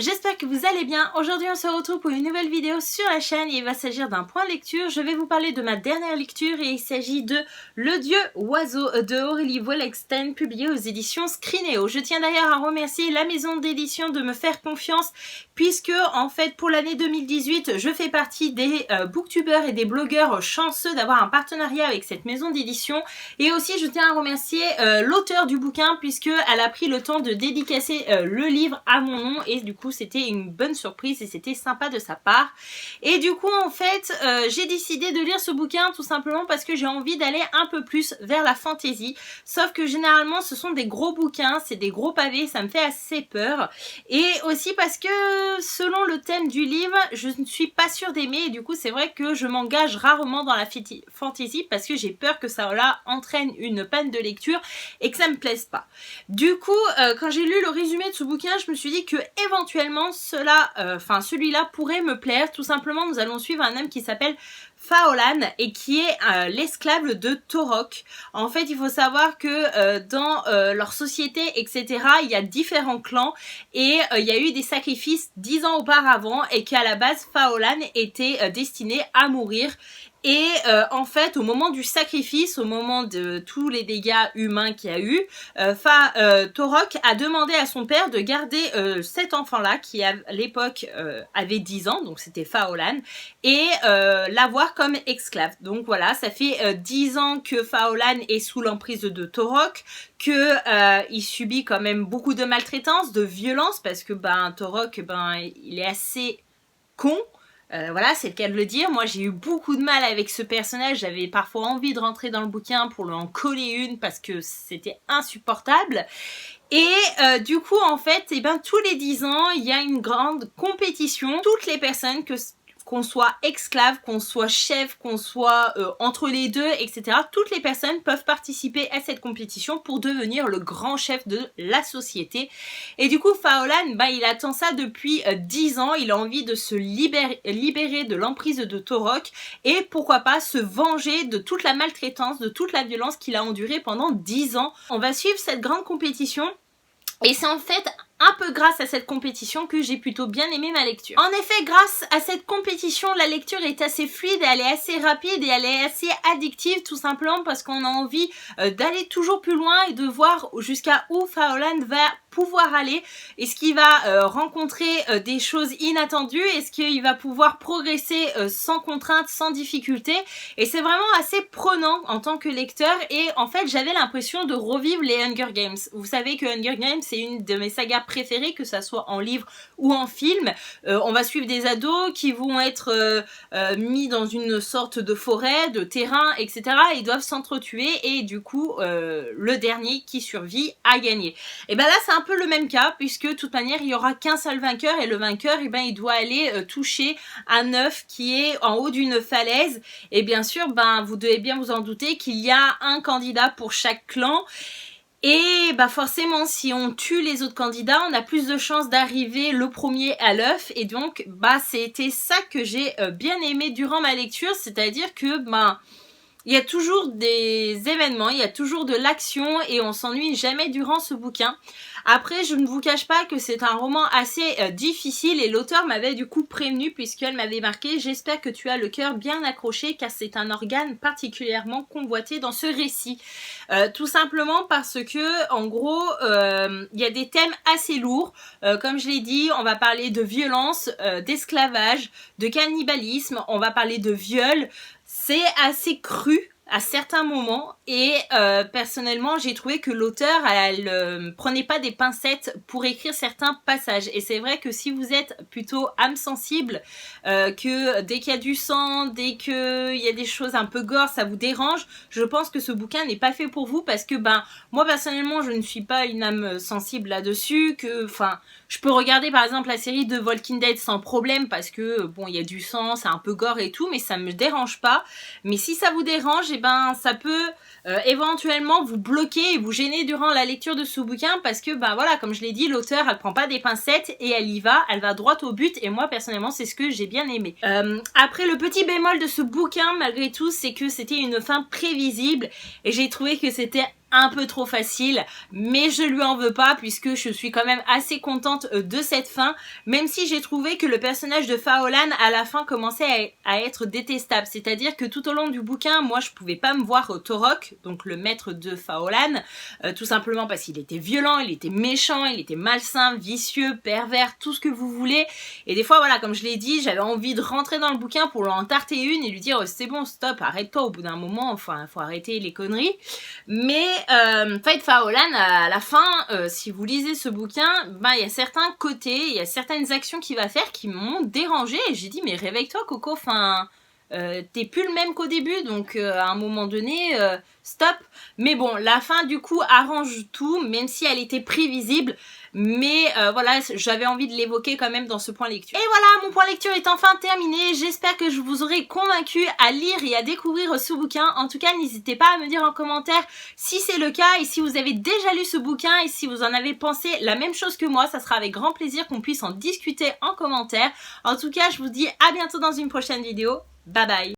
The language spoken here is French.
j'espère que vous allez bien. Aujourd'hui on se retrouve pour une nouvelle vidéo sur la chaîne et il va s'agir d'un point lecture. Je vais vous parler de ma dernière lecture et il s'agit de Le Dieu Oiseau de Aurélie Wellexten, publié aux éditions Scrinéo. Je tiens d'ailleurs à remercier la maison d'édition de me faire confiance puisque en fait pour l'année 2018 je fais partie des booktubeurs et des blogueurs chanceux d'avoir un partenariat avec cette maison d'édition. Et aussi je tiens à remercier l'auteur du bouquin puisqu'elle a pris le temps de dédicacer le livre à mon nom et du coup c'était une bonne surprise et c'était sympa de sa part. Et du coup en fait j'ai décidé de lire ce bouquin tout simplement parce que j'ai envie d'aller un peu plus vers la fantasy, sauf que généralement ce sont des gros bouquins, c'est des gros pavés, ça me fait assez peur, et aussi parce que selon le thème du livre je ne suis pas sûre d'aimer et du coup c'est vrai que je m'engage rarement dans la fantasy parce que j'ai peur que ça là entraîne une panne de lecture et que ça me plaise pas. Du coup quand j'ai lu le résumé de ce bouquin je me suis dit que éventuellement celui-là pourrait me plaire. Tout simplement nous allons suivre un homme qui s'appelle Faolan et qui est l'esclave de Torok. En fait il faut savoir que dans leur société etc il y a différents clans et il y a eu des sacrifices 10 ans auparavant et qu'à la base Faolan était destiné à mourir. Et en fait au moment du sacrifice, au moment de tous les dégâts humains qu'il y a eu, Torok a demandé à son père de garder cet enfant là qui à l'époque avait 10 ans, donc c'était Faolan, et l'avoir comme esclave. Donc voilà, ça fait 10 ans que Faolan est sous l'emprise de Torok, que il subit quand même beaucoup de maltraitance, de violence, parce que Torok il est assez con. Voilà, c'est le cas de le dire. Moi j'ai eu beaucoup de mal avec ce personnage, j'avais parfois envie de rentrer dans le bouquin pour lui en coller une parce que c'était insupportable. Et du coup en fait, tous les 10 ans il y a une grande compétition. Toutes les personnes qu'on soit esclave, qu'on soit chef, qu'on soit entre les deux, etc. Toutes les personnes peuvent participer à cette compétition pour devenir le grand chef de la société. Et du coup, Faolan, il attend ça depuis 10 ans. Il a envie de se libérer de l'emprise de Torok et pourquoi pas se venger de toute la maltraitance, de toute la violence qu'il a endurée pendant 10 ans. On va suivre cette grande compétition et c'est en fait un peu grâce à cette compétition que j'ai plutôt bien aimé ma lecture. En effet, grâce à cette compétition, la lecture est assez fluide, elle est assez rapide et elle est assez addictive tout simplement parce qu'on a envie d'aller toujours plus loin et de voir jusqu'à où Faolan va pouvoir aller. Est-ce qu'il va rencontrer des choses inattendues? Est-ce qu'il va pouvoir progresser sans contrainte, sans difficulté? Et c'est vraiment assez prenant en tant que lecteur et en fait j'avais l'impression de revivre les Hunger Games. Vous savez que Hunger Games c'est une de mes sagas préférées, que ça soit en livre ou en film. On va suivre des ados qui vont être mis dans une sorte de forêt, de terrain, etc. Ils doivent s'entretuer et du coup le dernier qui survit a gagné. Et là c'est un peu le même cas puisque de toute manière il n'y aura qu'un seul vainqueur et le vainqueur il doit aller toucher un œuf qui est en haut d'une falaise et bien sûr vous devez bien vous en douter qu'il y a un candidat pour chaque clan. Et forcément si on tue les autres candidats on a plus de chances d'arriver le premier à l'œuf et donc c'était ça que j'ai bien aimé durant ma lecture, c'est-à-dire que il y a toujours des événements, il y a toujours de l'action et on s'ennuie jamais durant ce bouquin. Après, je ne vous cache pas que c'est un roman assez difficile et l'auteur m'avait du coup prévenu puisqu'elle m'avait marqué « J'espère que tu as le cœur bien accroché car c'est un organe particulièrement convoité dans ce récit. » Tout simplement parce que, en gros, il y a des thèmes assez lourds. Comme je l'ai dit, on va parler de violence, d'esclavage, de cannibalisme, on va parler de viol. C'est assez cru à certains moments et personnellement j'ai trouvé que l'auteur elle prenait pas des pincettes pour écrire certains passages et c'est vrai que si vous êtes plutôt âme sensible, que dès qu'il y a du sang, dès qu'il y a des choses un peu gore ça vous dérange, je pense que ce bouquin n'est pas fait pour vous parce que moi personnellement je ne suis pas une âme sensible là-dessus, que je peux regarder par exemple la série de Walking Dead sans problème parce que il y a du sang, c'est un peu gore et tout mais ça me dérange pas. Mais si ça vous dérange ça peut éventuellement vous bloquer et vous gêner durant la lecture de ce bouquin parce que voilà, comme je l'ai dit, l'auteur elle prend pas des pincettes et elle va droit au but et moi personnellement c'est ce que j'ai bien aimé. Après le petit bémol de ce bouquin malgré tout c'est que c'était une fin prévisible et j'ai trouvé que c'était un peu trop facile, mais je lui en veux pas puisque je suis quand même assez contente de cette fin, même si j'ai trouvé que le personnage de Faolan à la fin commençait à être détestable, c'est-à-dire que tout au long du bouquin, moi je pouvais pas me voir Torok, donc le maître de Faolan, tout simplement parce qu'il était violent, il était méchant, il était malsain, vicieux, pervers, tout ce que vous voulez, et des fois voilà, comme je l'ai dit, j'avais envie de rentrer dans le bouquin pour lui en tarter une et lui dire c'est bon, stop, arrête-toi au bout d'un moment, enfin faut arrêter les conneries, mais Fight Faolan, à la fin, si vous lisez ce bouquin, bah, il y a certains côtés, il y a certaines actions qu'il va faire qui m'ont dérangé et j'ai dit mais réveille-toi Coco, enfin t'es plus le même qu'au début, donc à un moment donné, stop. Mais bon, la fin du coup arrange tout, même si elle était prévisible, mais voilà, j'avais envie de l'évoquer quand même dans ce point lecture. Et voilà, mon point lecture est enfin terminé, j'espère que je vous aurai convaincu à lire et à découvrir ce bouquin. En tout cas, n'hésitez pas à me dire en commentaire si c'est le cas et si vous avez déjà lu ce bouquin et si vous en avez pensé la même chose que moi, ça sera avec grand plaisir qu'on puisse en discuter en commentaire. En tout cas, je vous dis à bientôt dans une prochaine vidéo. Bye bye.